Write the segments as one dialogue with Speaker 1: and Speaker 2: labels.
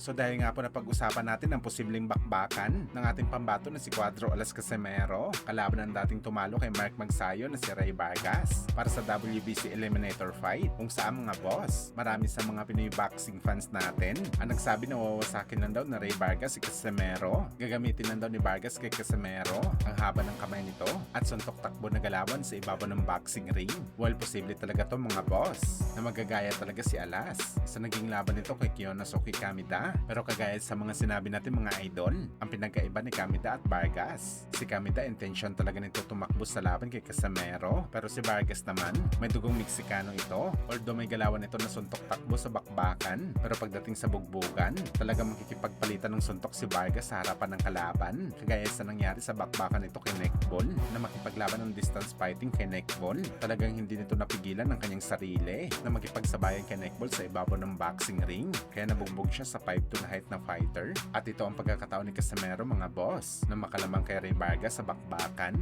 Speaker 1: So dahil nga po napag-usapan natin ang posibleng bakbakan ng ating pambato na si Cuadro Alas Casimero kalaban ng dating tumalo kay Mark Magsayo na si Ray Vargas para sa WBC Eliminator fight, kung saan mga boss, marami sa mga Pinoy boxing fans natin ang nagsabi na wawasakin lang daw na Ray Vargas si Casimero. Gagamitin lang daw ni Vargas kay Casimero ang haba ng kamay nito at suntok takbo na galawan sa ibabaw ng boxing ring. Well, posible talaga to mga boss na magagaya talaga si Alas sa naging laban nito kay Kiyonosuke Kamida. Pero kagaya sa mga sinabi natin mga idol, ang pinagkaiba ni Kamida at Vargas, si Kamida intention talaga nito tumakbo sa laban kay Casimero, pero si Vargas naman may dugong Meksikano ito. Although may galawan ito na suntok takbo sa bakbakan, pero pagdating sa bugbugan talaga makikipagpalitan ng suntok si Vargas sa harapan ng kalaban, kagaya sa nangyari sa bakbakan ito kay Neckball na makipaglaban ng distance fighting kay Neckball. Talagang hindi nito napigilan ng kanyang sarili na makipagsabayan kay Neckball sa ibabaw ng boxing ring, kaya nabugbog siya sa 5'2" na height na fighter. At ito ang pagkakataon ni Casimero mga boss na makalamang kay Ray Vargas sa bakbakan.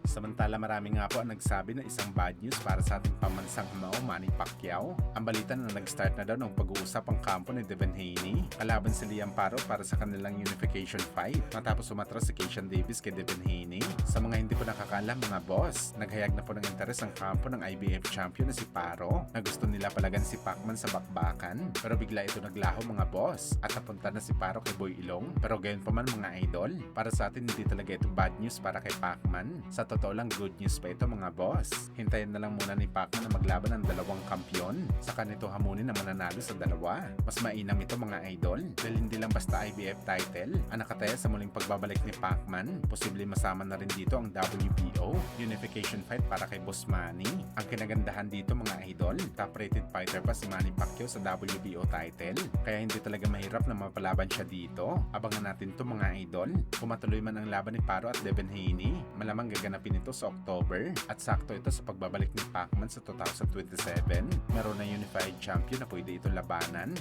Speaker 1: Samantala marami nga po ang nagsabi na isang bad news para sa ating pamansang kamao Manny Pacquiao. Ang balita na nag-start na daw ng pag-uusap ang kampo ni Devin Haney kalaban si Liam Paro para sa kanilang unification fight matapos umatras si Keishan Davis kay Devin Haney. Sa mga hindi po nakakaalam mga boss, naghayag na po ng interes ang kampo ng IBF champion na si Paro na gusto nila palagan si Pacman sa bakbakan, pero bigla ito naglaho mga boss at napunta na si Paro kay Boy Ilong. Pero gayon pa man mga idol, para sa atin hindi talaga ito bad news para kay Pacman. Sa totoo lang good news pa ito mga boss. Hintayin na lang muna ni Pacman na maglaban ng dalawang kampyon, saka nito hamunin na mananalo sa dalawa. Mas mainam ito mga idol dahil hindi lang basta IBF title ang nakataya sa muling pagbabalik ni Pacman. Posible masama na rin dito ang WBO unification fight para kay Boss Manny. Ang kinagandahan dito mga idol, top rated fighter pa si Manny Pacquiao sa WBO title, kaya hindi talaga mahirap na mapalaban siya dito. Abangan natin to mga idol. Kung matuloy man ang laban ni Paro at Devin Haney, malamang gaganapin ito sa October at sakto ito sa pagbabalik ni Pacman sa 2027. Meron na unified champion na pwede ito labanan.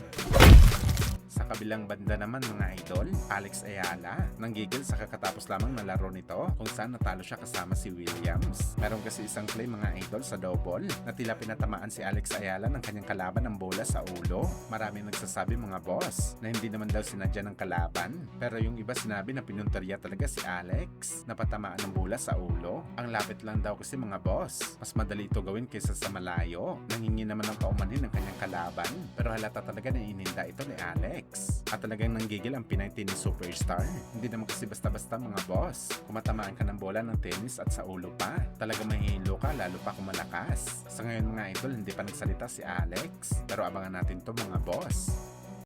Speaker 1: Sa kabilang banda naman mga idol, Alex Ayala nanggigil sa kakatapos lamang na laro nito kung saan natalo siya kasama si Williams. Meron kasi isang claim mga idol sa double na tila pinatamaan si Alex Ayala ng kanyang kalaban ng bola sa ulo. Maraming nagsasabi mga boss na hindi naman daw sinadya ng kalaban, pero yung iba sinabi na pinuntarya talaga si Alex na patamaan ng bola sa ulo. Ang lapit lang daw kasi mga boss, mas madali ito gawin kaysa sa malayo. Nangingi naman ng paumanhin ng kanyang kalaban, pero halata talaga na ininda ito ni Alex. At talagang nanggigil ang Pinay tennis superstar. Hindi naman kasi basta-basta mga boss. Kung matamaan ka ng bola ng tennis at sa ulo pa, talaga mahihilo ka lalo pa kung malakas. Sa ngayon mga idol, hindi pa nagsalita si Alex, pero abangan natin to mga boss.